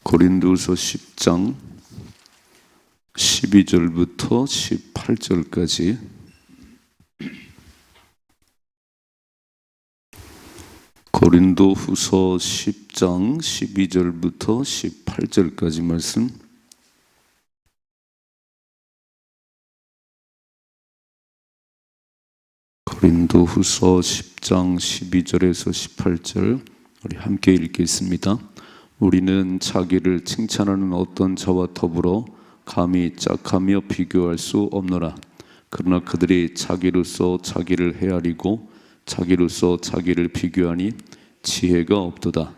고린도서 10장 12절부터 18절까지 고린도후서 10장 12절부터 18절까지 말씀. 고린도후서 10장 12절에서 18절 우리 함께 읽겠습니다. 우리는 자기를 칭찬하는 어떤 자와 더불어 감히 짝하며 비교할 수 없노라. 그러나 그들이 자기로서 자기를 헤아리고 자기로서 자기를 비교하니 지혜가 없도다.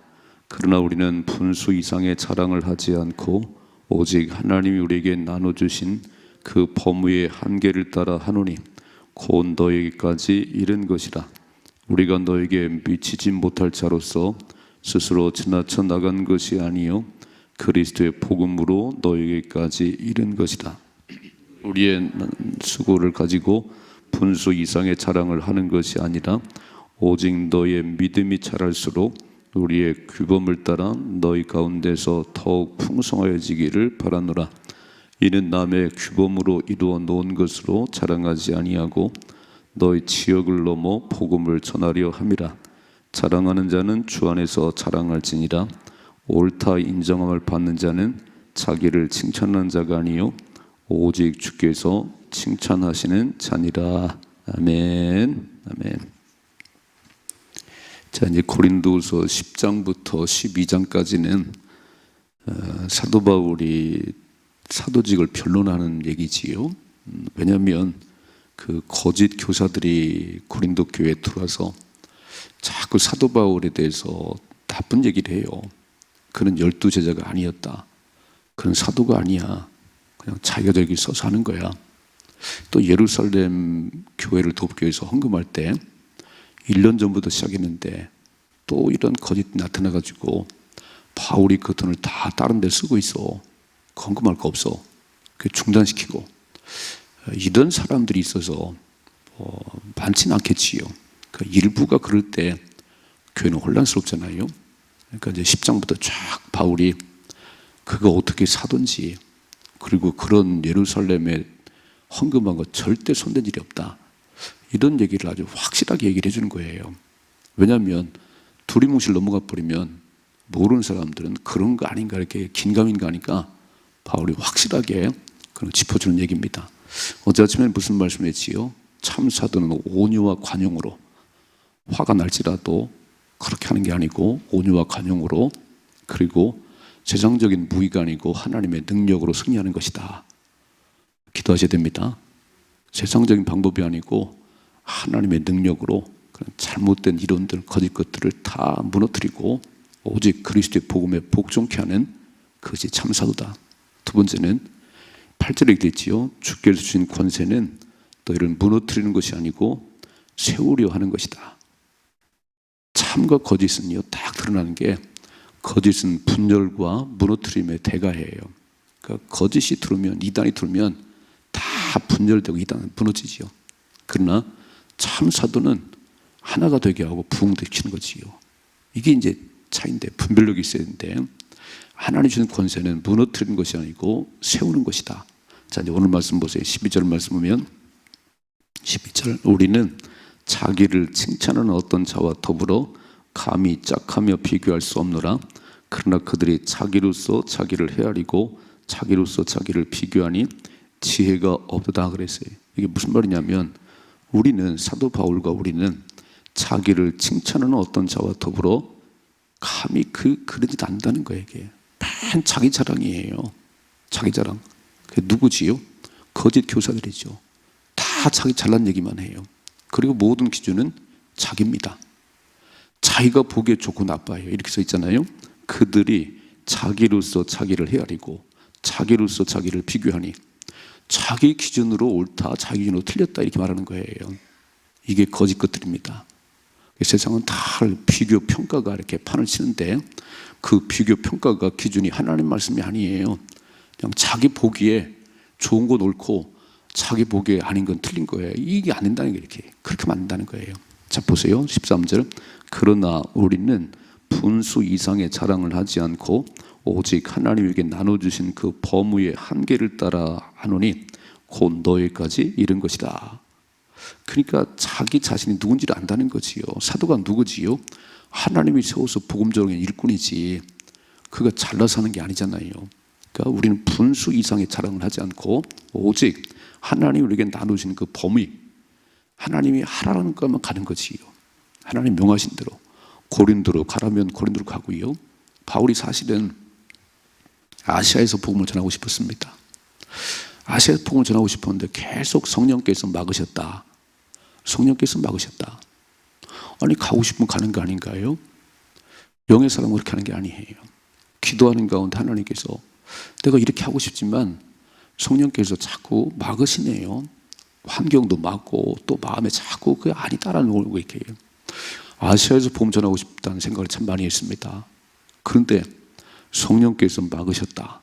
그러나 우리는 분수 이상의 자랑을 하지 않고 오직 하나님이 우리에게 나눠주신 그 범위의 한계를 따라 하노니 곧 너에게까지 이른 것이라. 우리가 너에게 미치지 못할 자로서 스스로 지나쳐 나간 것이 아니요 그리스도의 복음으로 너에게까지 이른 것이다. 우리의 수고를 가지고 분수 이상의 자랑을 하는 것이 아니라 오직 너의 믿음이 자랄수록 우리의 규범을 따라 너희 가운데서 더욱 풍성하여지기를 바라노라. 이는 남의 규범으로 이루어 놓은 것으로 자랑하지 아니하고 너희 지역을 넘어 복음을 전하려 함이라. 자랑하는 자는 주 안에서 자랑할지니라. 옳다 인정함을 받는 자는 자기를 칭찬하는 자가 아니요 오직 주께서 칭찬하시는 자니라. 아멘. 아멘. 자, 이제 고린도서 10장부터 12장까지는 사도 바울이 사도직을 변론하는 얘기지요. 왜냐하면 그 거짓 교사들이 고린도 교회에 들어와서 자꾸 사도 바울에 대해서 나쁜 얘기를 해요. 그는 12제자가 아니었다. 그는 사도가 아니야. 그냥 자기가 저기 써서 하는 거야. 또 예루살렘 교회를 돕기 위해서 헌금할 때 1년 전부터 시작했는데 또 이런 거짓이 나타나가지고 바울이 그 돈을 다 다른 데 쓰고 있어. 헌금할 거 없어. 그 중단시키고. 이런 사람들이 있어서 많지는 않겠지요. 그 일부가 그럴 때 교회는 혼란스럽잖아요. 그러니까 이제 10장부터 쫙 바울이 그거 어떻게 사든지, 그리고 그런 예루살렘에 헌금한 거 절대 손댄 일이 없다. 이런 얘기를 아주 확실하게 얘기를 해주는 거예요. 왜냐하면 두리뭉실 넘어가 버리면 모르는 사람들은 그런 거 아닌가 이렇게 긴가민가 하니까 바울이 확실하게 그런 짚어주는 얘기입니다. 어제 아침에 무슨 말씀했지요? 참 사도는 온유와 관용으로, 화가 날지라도 그렇게 하는 게 아니고 온유와 관용으로, 그리고 세상적인 무의가 아니고 하나님의 능력으로 승리하는 것이다. 기도하셔야 됩니다. 세상적인 방법이 아니고 하나님의 능력으로 그런 잘못된 이론들, 거짓 것들을 다 무너뜨리고 오직 그리스도의 복음에 복종케 하는 그것이 참사도다. 두 번째는 8절에 이렇게 있지요. 주께서 주신 권세는 너희를 무너뜨리는 것이 아니고 세우려 하는 것이다. 참과 거짓은요 딱 드러나는 게, 거짓은 분열과 무너뜨림의 대가예요. 그러니까 거짓이 들어오면, 이단이 들어오면 다 분열되고 이단은 무너지지요. 그러나 참 사도는 하나가 되게 하고 부흥시키는 거지요. 이게 이제 차이인데, 분별력이 있어야 되는데, 하나님 주는 권세는 무너뜨리는 것이 아니고 세우는 것이다. 자, 이제 오늘 말씀 보세요. 12절 말씀 보면 12절, 우리는 자기를 칭찬하는 어떤 자와 더불어 감히 짝하며 비교할 수 없노라. 그러나 그들이 자기로서 자기를 헤아리고 자기로서 자기를 비교하니 지혜가 없다 그랬어요. 이게 무슨 말이냐면, 우리는, 사도 바울과 우리는 자기를 칭찬하는 어떤 자와 더불어 감히 그러지도 않는다는 거예요. 이게 반 자기 자랑이에요. 자기 자랑. 그게 누구지요? 거짓 교사들이죠. 다 자기 잘난 얘기만 해요. 그리고 모든 기준은 자기입니다. 자기가 보기에 좋고 나빠요. 이렇게 써 있잖아요. 그들이 자기로서 자기를 헤아리고 자기로서 자기를 비교하니 자기 기준으로 옳다, 자기 기준으로 틀렸다 이렇게 말하는 거예요. 이게 거짓 것들입니다. 세상은 다 비교 평가가 이렇게 판을 치는데 그 비교 평가가 기준이 하나님 말씀이 아니에요. 그냥 자기 보기에 좋은 건 옳고 자기 보기에 아닌 건 틀린 거예요. 이게 안 된다는 게 이렇게 그렇게 만든다는 거예요. 자, 보세요. 13절. 그러나 우리는 분수 이상의 자랑을 하지 않고 오직 하나님에게 나눠주신 그 범위의 한계를 따라 하노니 곧 너희까지 이른 것이다. 그러니까 자기 자신이 누군지를 안다는 거지요. 사도가 누구지요? 하나님이 세워서 복음 전하는 일꾼이지. 그가 잘나서 하는 게 아니잖아요. 그러니까 우리는 분수 이상의 자랑을 하지 않고 오직 하나님이 우리에게 나누시는 그 범위, 하나님이 하라는 것만 가는 거지요. 하나님 명하신 대로 고린도로 가라면 고린도로 가고요. 바울이 사실은 아시아에서 복음을 전하고 싶었습니다. 아시아에서 복음을 전하고 싶었는데 계속 성령께서 막으셨다. 성령께서 막으셨다. 아니 가고 싶으면 가는 거 아닌가요? 영의 사람은 그렇게 하는 게 아니에요. 기도하는 가운데 하나님께서 내가 이렇게 하고 싶지만 성령께서 자꾸 막으시네요. 환경도 막고 또 마음에 자꾸 그게 아니다라는 걸 이렇게 해요. 아시아에서 복음 전하고 싶다는 생각을 참 많이 했습니다. 그런데 성령께서 막으셨다.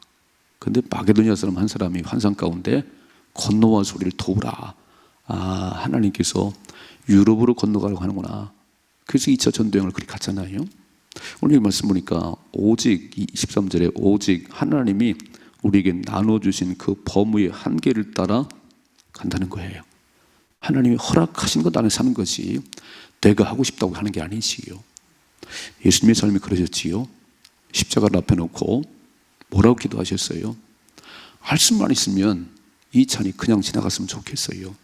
그런데 마게도니아 사람 한 사람이 환상 가운데 건너와 소리를 도우라. 하나님께서 유럽으로 건너가려고 하는구나. 그래서 2차 전도여행을 그렇게 갔잖아요. 오늘 이 말씀 보니까 오직 13절에 오직 하나님이 우리에게 나눠주신 그 범위의 한계를 따라 간다는 거예요. 하나님이 허락하신 것 안에 사는 것이 내가 하고 싶다고 하는 게 아니지요. 예수님의 삶이 그러셨지요. 십자가를 앞에 놓고 뭐라고 기도하셨어요? 할 수만 있으면 이 찬이 그냥 지나갔으면 좋겠어요.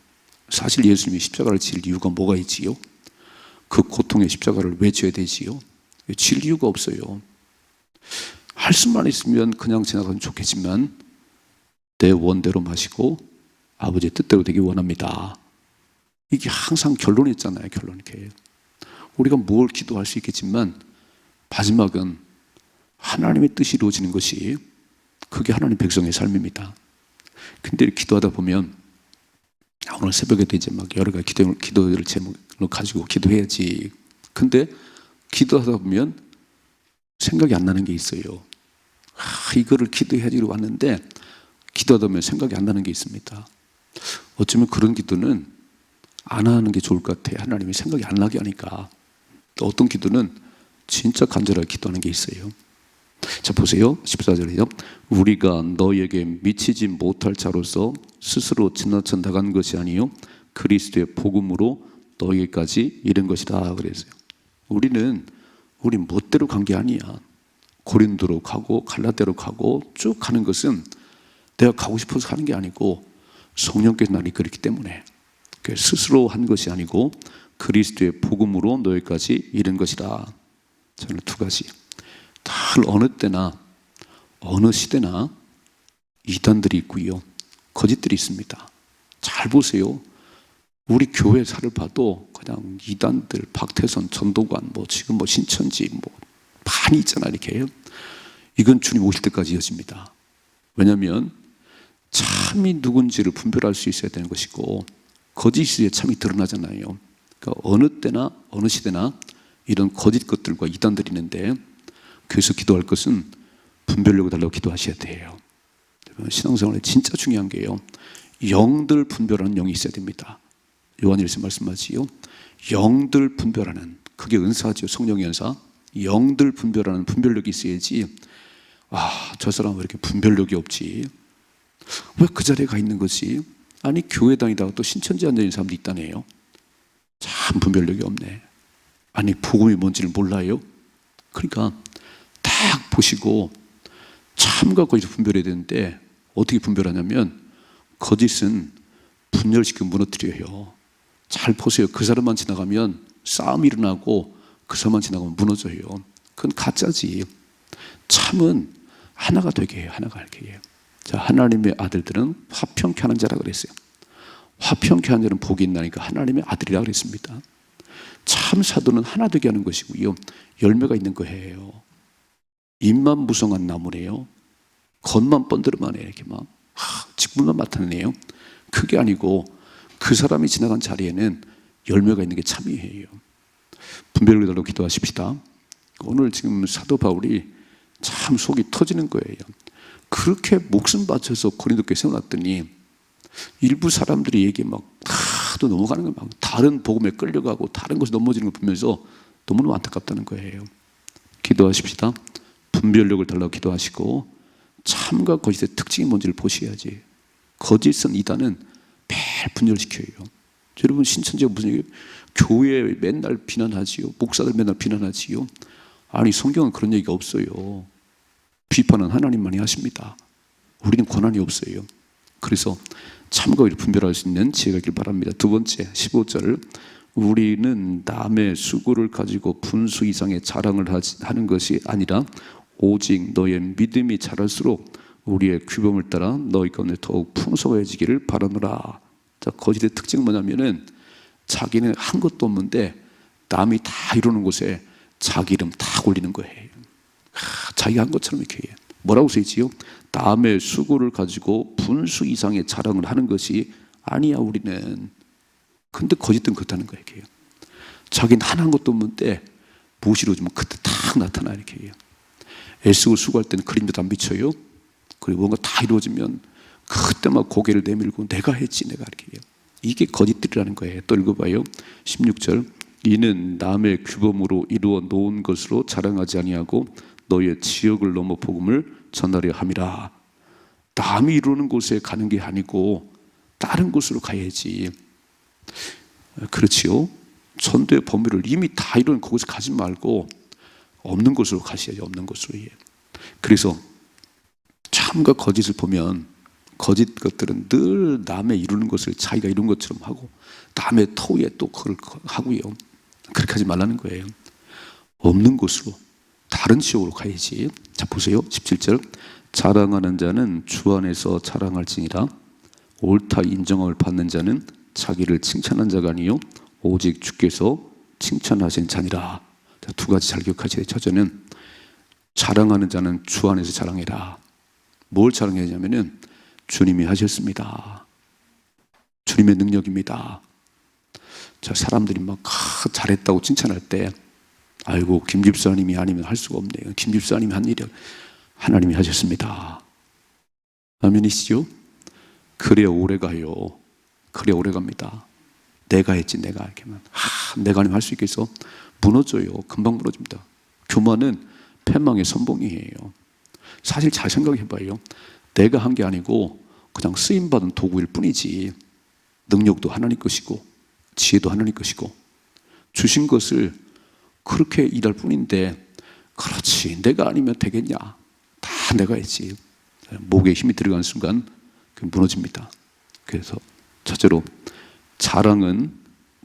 사실 예수님이 십자가를 질 이유가 뭐가 있지요? 그 고통의 십자가를 왜 져야 되지요? 질 이유가 없어요. 할 수만 있으면 그냥 지나가면 좋겠지만 내 원대로 마시고 아버지의 뜻대로 되기 원합니다. 이게 항상 결론이었잖아요. 결론 이렇게 우리가 뭘 기도할 수 있겠지만 마지막은 하나님의 뜻이 이루어지는 것이 그게 하나님 백성의 삶입니다. 근데 기도하다 보면 오늘 새벽에도 이제 막 여러 가지 기도를 제목으로 가지고 기도해야지. 근데 기도하다 보면 생각이 안 나는 게 있어요. 이거를 기도해야지로 왔는데 기도하다 보면 생각이 안 나는 게 있습니다. 어쩌면 그런 기도는 안 하는 게 좋을 것 같아요. 하나님이 생각이 안 나게 하니까. 또 어떤 기도는 진짜 간절하게 기도하는 게 있어요. 자 보세요. 14절에요. 우리가 너에게 미치지 못할 자로서 스스로 지나쳐 나간 것이 아니요 그리스도의 복음으로 너에게까지 이른 것이다 그랬어요. 우리 멋대로 간 게 아니야. 고린도로 가고 갈라디아로 가고 쭉 가는 것은 내가 가고 싶어서 가는 게 아니고 성령께서 나를 이끌었기 때문에 스스로 한 것이 아니고 그리스도의 복음으로 너에게까지 이른 것이다. 저는 두 가지. 늘 어느 때나 어느 시대나 이단들이 있고요. 거짓들이 있습니다. 잘 보세요. 우리 교회사를 봐도 그냥 이단들, 박태선, 전도관, 지금 신천지 많이 있잖아 이렇게. 이건 주님 오실 때까지 이어집니다. 왜냐하면 참이 누군지를 분별할 수 있어야 되는 것이고 거짓의 참이 드러나잖아요. 그러니까 어느 때나 어느 시대나 이런 거짓 것들과 이단들이 있는데 그래서 기도할 것은 분별력을 달라고 기도하셔야 돼요. 신앙생활에 진짜 중요한 게요. 영들 분별하는 영이 있어야 됩니다. 요한일서 말씀하지요. 영들 분별하는 그게 은사죠. 성령의 은사. 영들 분별하는 분별력이 있어야지. 저 사람은 왜 이렇게 분별력이 없지? 왜 그 자리에 가 있는 거지? 아니 교회 다니다가 또 신천지 앉아 있는 사람도 있다네요. 참 분별력이 없네. 아니 복음이 뭔지를 몰라요. 그러니까 딱 보시고 참과 거짓을 분별해야 되는데 어떻게 분별하냐면 거짓은 분열시켜 무너뜨려요. 잘 보세요. 그 사람만 지나가면 싸움이 일어나고 그 사람만 지나가면 무너져요. 그건 가짜지. 참은 하나가 되게 해요. 하나가 이렇게 해요. 자, 하나님의 아들들은 화평케 하는 자라 그랬어요. 화평케 하는 자는 복이 있나니까 하나님의 아들이라 그랬습니다. 참 사도는 하나 되게 하는 것이고요. 열매가 있는 거예요. 잎만 무성한 나무래요. 겉만 번들어만 해. 이렇게 직분만 맡아내요. 그게 아니고 그 사람이 지나간 자리에는 열매가 있는 게 참이에요. 분별을 달라고 기도하십시다. 오늘 지금 사도 바울이 참 속이 터지는 거예요. 그렇게 목숨 바쳐서 고린도교회 세워놨더니 일부 사람들이 얘기에 다도 넘어가는 거 다른 복음에 끌려가고 다른 것에 넘어지는 걸 보면서 너무너무 안타깝다는 거예요. 기도하십시다. 분별력을 달라고 기도하시고 참과 거짓의 특징이 뭔지를 보셔야지. 거짓은 이단은 매일 분열시켜요. 여러분 신천지가 무슨 얘기예요? 교회 맨날 비난하지요. 목사들 맨날 비난하지요. 아니 성경은 그런 얘기가 없어요. 비판은 하나님만이 하십니다. 우리는 권한이 없어요. 그래서 참과 거짓을 분별할 수 있는 지혜가 있길 바랍니다. 두 번째 15절 우리는 남의 수고를 가지고 분수 이상의 자랑을 하는 것이 아니라 오직 너의 믿음이 자랄수록 우리의 규범을 따라 너희 가운데 더욱 풍성해지기를 바라노라. 자, 거짓의 특징은 뭐냐면은 자기는 한 것도 없는데 남이 다 이루는 곳에 자기 이름 다 올리는 거예요. 자기가 한 것처럼 이렇게 해요. 뭐라고 써있지요? 남의 수고를 가지고 분수 이상의 자랑을 하는 것이 아니야 우리는. 근데 거짓은 그렇다는 거예요. 자기는 하나한 것도 없는데 무엇이 이루어지면 그때 딱 나타나 이렇게 해요. 애쓰고 수고할 때는 그림도 안 비쳐요. 그리고 뭔가 다 이루어지면 그때 막 고개를 내밀고 내가 했지 내가 이렇게 해요. 이게 거짓들이라는 거예요. 또 읽어봐요. 16절 이는 남의 규범으로 이루어 놓은 것으로 자랑하지 아니하고 너의 지역을 넘어 복음을 전하려 함이라. 남이 이루는 곳에 가는 게 아니고 다른 곳으로 가야지. 그렇지요. 전도의 범위를 이미 다 이루는 그곳에 가지 말고 없는 곳으로 가셔야죠. 없는 곳으로. 그래서 참과 거짓을 보면 거짓 것들은 늘 남의 이루는 것을 자기가 이룬 것처럼 하고 남의 터위에 또 그걸 하고요. 그렇게 하지 말라는 거예요. 없는 곳으로 다른 지역으로 가야지. 자 보세요. 17절 자랑하는 자는 주 안에서 자랑할지니라. 옳다 인정함을 받는 자는 자기를 칭찬한 자가 아니요 오직 주께서 칭찬하신 자니라. 자, 두 가지 잘 기억하셔야 돼요. 첫째는 자랑하는 자는 주 안에서 자랑해라. 뭘 자랑해야 하냐면은 주님이 하셨습니다. 주님의 능력입니다. 자, 사람들이 막 잘했다고 칭찬할 때 아이고 김 집사님이 아니면 할 수가 없네요. 김 집사님이 한 일이 하나님이 하셨습니다. 아멘이시죠? 그래야 오래 가요. 그래야 오래 갑니다. 내가 했지 내가 이렇게만 내가 아니면 할 수 있겠어? 무너져요. 금방 무너집니다. 교만은 패망의 선봉이에요. 사실 잘 생각해봐요. 내가 한 게 아니고 그냥 쓰임받은 도구일 뿐이지 능력도 하나님 것이고 지혜도 하나님 것이고 주신 것을 그렇게 일할 뿐인데 그렇지 내가 아니면 되겠냐. 다 내가 했지. 목에 힘이 들어가는 순간 무너집니다. 그래서 첫째로 자랑은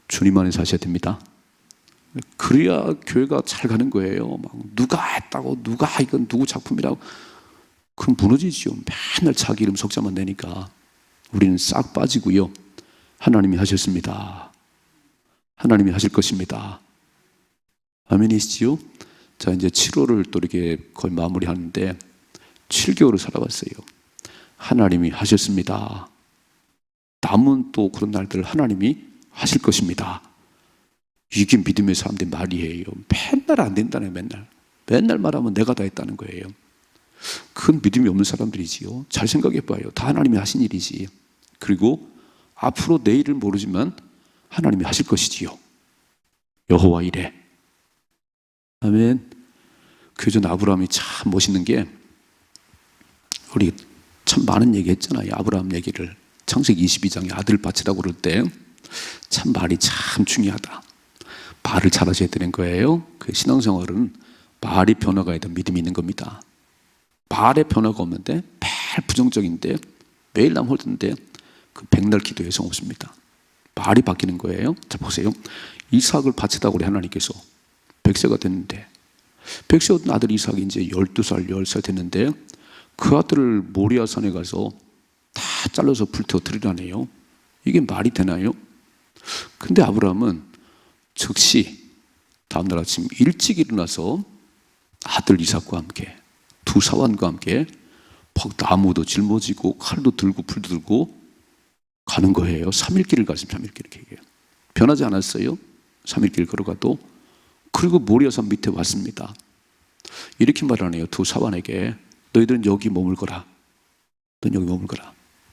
주님 안에서 하셔야 됩니다. 그래야 교회가 잘 가는 거예요. 막 누가 했다고 누가 이건 누구 작품이라고 그럼 무너지죠. 맨날 자기 이름 석자만 내니까 우리는 싹 빠지고요. 하나님이 하셨습니다. 하나님이 하실 것입니다. 아멘이시지요? 자 이제 7월을 또 이렇게 거의 마무리하는데 7개월을 살아봤어요. 하나님이 하셨습니다. 남은 또 그런 날들을 하나님이 하실 것입니다. 이게 믿음의 사람들의 말이에요. 맨날 안 된다네. 맨날 말하면 내가 다 했다는 거예요. 큰 믿음이 없는 사람들이지요. 잘 생각해봐요. 다 하나님이 하신 일이지. 그리고 앞으로 내일은 모르지만 하나님이 하실 것이지요. 여호와 이래. 아멘. 그전 아브라함이 참 멋있는 게 우리 참 많은 얘기 했잖아요. 아브라함 얘기를 창세기 22장에 아들 바치라고 그럴 때 참 말이 참 중요하다. 말을 잘하셔야 되는 거예요. 그 신앙생활은 말이 변화가 있다 믿음이 있는 겁니다. 말의 변화가 없는데 매일 부정적인데 매일 남 홀든데 그 백날 기도의 성 없습니다. 말이 바뀌는 거예요. 자 보세요. 이삭을 바치다고 우리 하나님께서 100세가 됐는데 100세 얻은 아들 이삭이 이제 12살 10살 됐는데 그 아들을 모리아산에 가서 다 잘라서 불태워 드리라네요. 이게 말이 되나요? 근데 아브라함은 즉시 다음날 아침 일찍 일어나서 아들 이삭과 함께 두 사환과 함께 막 나무도 짊어지고 칼도 들고 불도 들고 가는 거예요. 3일 길을 갔습니다. 3일 길 이렇게 변하지 않았어요. 3일 길 걸어가도. 그리고 모리아산 밑에 왔습니다. 이렇게 말하네요. 두 사환에게 너희들은 여기 머물거라. 넌 여기 머물거라.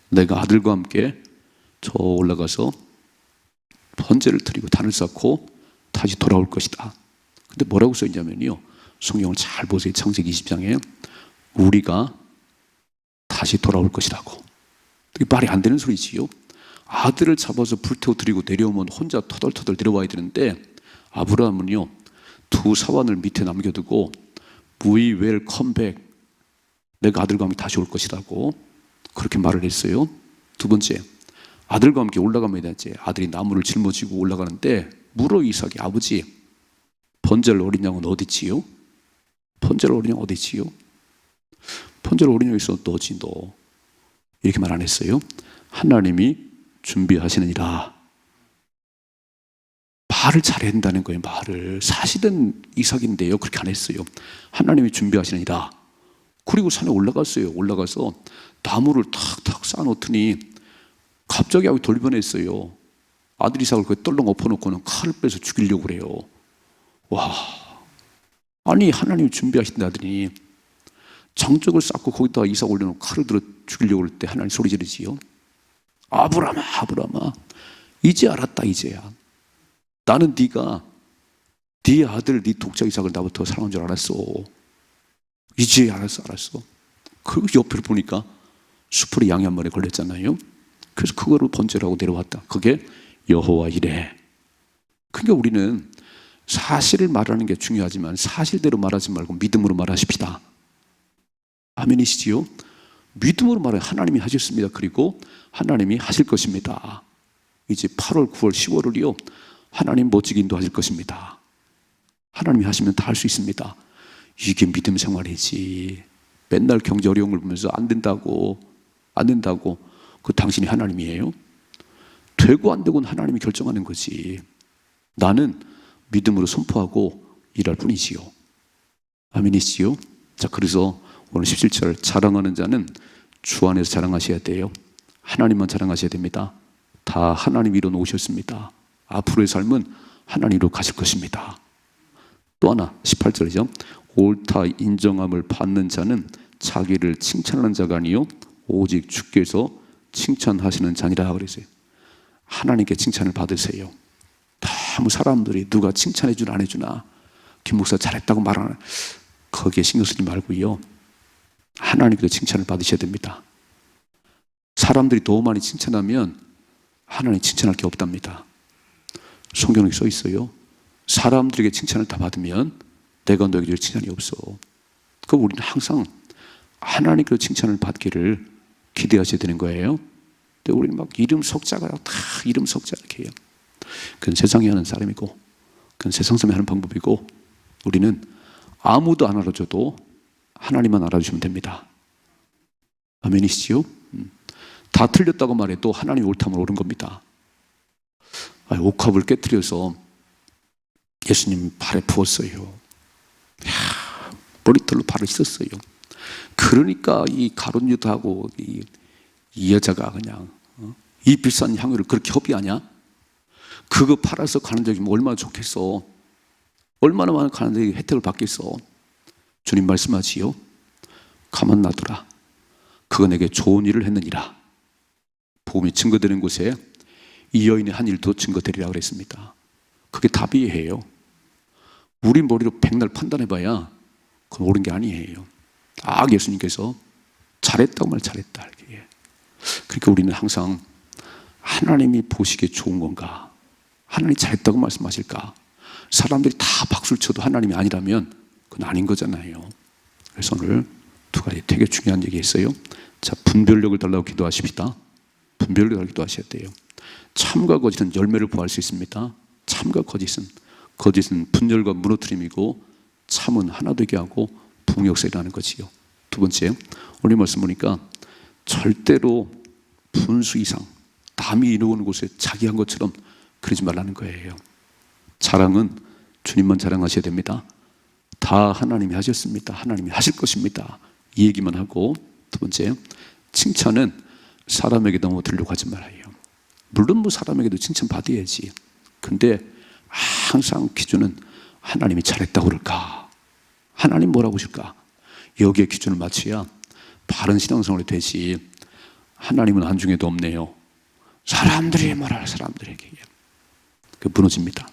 내가 아들과 함께 저 올라가서 번제를 드리고 단을 쌓고 다시 돌아올 것이다. 근데 뭐라고 써있냐면요. 성경을 잘 보세요. 창세기 20장에 우리가 다시 돌아올 것이라고. 이게 말이 안 되는 소리지요. 아들을 잡아서 불태워 드리고 내려오면 혼자 터덜터덜 내려와야 되는데 아브라함은요, 두 사환을 밑에 남겨두고 We will come back. 내가 아들과 함께 다시 올 것이라고 그렇게 말을 했어요. 두 번째, 아들과 함께 올라가면 되지. 아들이 나무를 짊어지고 올라가는데 물어 이삭이 아버지, 번제를 어린 양은 어디 있지요? 번제를 어린 양 어디 있지요? 번제를 어린 양이 있어 너지 너. 이렇게 말 안 했어요. 하나님이 준비하시느니라. 말을 잘해야 된다는 거예요. 말을. 사실은 이삭인데요, 그렇게 안 했어요. 하나님이 준비하시느니라. 그리고 산에 올라갔어요. 올라가서 나무를 탁탁 쌓아놓더니 갑자기 하고 돌변했어요. 아들 이삭을 거기 떨렁 엎어놓고는 칼을 빼서 죽이려고 그래요. 와, 아니 하나님이 준비하신다더니 장적을 쌓고 거기다가 이삭 올려놓고 칼을 들어 죽이려고 할 때 하나님 소리 지르지요. 아브라함아, 아브라함아, 이제 알았다. 이제야 나는 네가 네 아들 네 독자 이삭을 나부터 사랑한 줄 알았어. 이제 알았어. 그리고 옆을 보니까 수풀이 양이 한 마리 걸렸잖아요. 그래서 그거를 번제라고 내려왔다. 그게 여호와 이레. 그러니까 우리는 사실을 말하는 게 중요하지만 사실대로 말하지 말고 믿음으로 말하십시다. 아멘이시지요? 믿음으로 말해. 하나님이 하셨습니다. 그리고 하나님이 하실 것입니다. 이제 8월, 9월, 10월을요 하나님 멋지게 인도하실 것입니다. 하나님이 하시면 다 할 수 있습니다. 이게 믿음 생활이지. 맨날 경제 어려운 걸 보면서 안 된다고 그 당신이 하나님이에요? 되고 안 되고는 하나님이 결정하는 거지. 나는 믿음으로 선포하고 일할 뿐이지요. 아멘이시요? 자, 그래서 오늘 17절 자랑하는 자는 주 안에서 자랑하셔야 돼요. 하나님만 자랑하셔야 됩니다. 다 하나님 이루어 놓으셨습니다. 앞으로의 삶은 하나님으로 가실 것입니다. 또 하나 18절이죠. 옳다 인정함을 받는 자는 자기를 칭찬하는 자가 아니요 오직 주께서 칭찬하시는 자니라 그랬어요. 하나님께 칭찬을 받으세요. 너무 사람들이 누가 칭찬해 주나 안 해주나, 김 목사 잘했다고 말하나, 거기에 신경 쓰지 말고요, 하나님께서 칭찬을 받으셔야 됩니다. 사람들이 너무 많이 칭찬하면 하나님 칭찬할 게 없답니다. 성경에 써 있어요. 사람들에게 칭찬을 다 받으면 내가 너에게 줄 칭찬이 없어. 그럼 우리는 항상 하나님께서 칭찬을 받기를 기대하셔야 되는 거예요. 근데 우리는 막 이름 석자가 다 이름 석자 이렇게 해요. 그건 세상이 하는 사람이고, 그건 세상 사람이 하는 방법이고, 우리는 아무도 안 알아줘도 하나님만 알아주시면 됩니다. 아멘이시죠? 다 틀렸다고 말해도 하나님이 옳다면 옳은 겁니다. 옥합을 깨트려서 예수님 발에 부었어요. 머리털로 발을 씻었어요. 그러니까 이 가룟 유다하고 이 여자가 그냥 이 비싼 향유를 그렇게 협의하냐? 그거 팔아서 가는 적이 얼마나 좋겠어. 얼마나 많은 가는 적이 혜택을 받겠어. 주님 말씀하지요. 가만 놔두라. 그가 내게 좋은 일을 했느니라. 복음이 증거되는 곳에 이 여인의 한 일도 증거되리라 그랬습니다. 그게 답이에요. 우리 머리로 백날 판단해봐야 그건 옳은 게 아니에요. 예수님께서 잘했다고 말 잘했다. 그러니까 우리는 항상 하나님이 보시기에 좋은 건가? 하나님이 잘했다고 말씀하실까? 사람들이 다 박수를 쳐도 하나님이 아니라면 그건 아닌 거잖아요. 그래서 오늘 두 가지 되게 중요한 얘기 했어요. 자, 분별력을 달라고 기도하십시다. 분별력을 달라고 기도하셔야 돼요. 참과 거짓은 열매를 보할 수 있습니다. 참과 거짓은 분열과 무너뜨림이고, 참은 하나 되게 하고 부흥역사 일어나는 거지요. 두 번째, 오늘 말씀 보니까 절대로 분수 이상 남이 이루는 곳에 자기 한 것처럼 그러지 말라는 거예요. 자랑은 주님만 자랑하셔야 됩니다. 다 하나님이 하셨습니다. 하나님이 하실 것입니다. 이 얘기만 하고, 두 번째, 칭찬은 사람에게 너무 들려고 하지 말아요. 물론 사람에게도 칭찬 받아야지. 근데 항상 기준은 하나님이 잘했다고 그럴까? 하나님 뭐라고 하실까? 여기에 기준을 맞춰야 바른 신앙생활이 되지. 하나님은 안중에도 없네요. 사람들이 말할 사람들에게 그 무너집니다.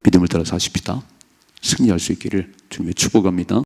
믿음을 따라 사십시다. 승리할 수 있기를 주님의 축복합니다.